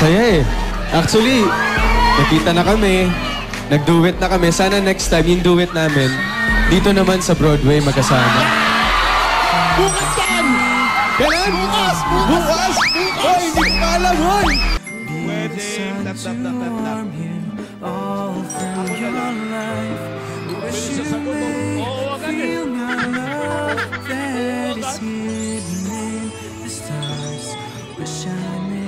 Saya eh. Actually, nakita na kami. Nag-duet na kami. Sana next time, yung duet namin, dito naman sa Broadway magkasama. Bukas yan! Kailan? Bukas! Bukas! Hoy, hindi ko alam, hoy! Wedding, tap. Ako na lang. Pwede sa sagot mo. Oo, agad eh. Wish I may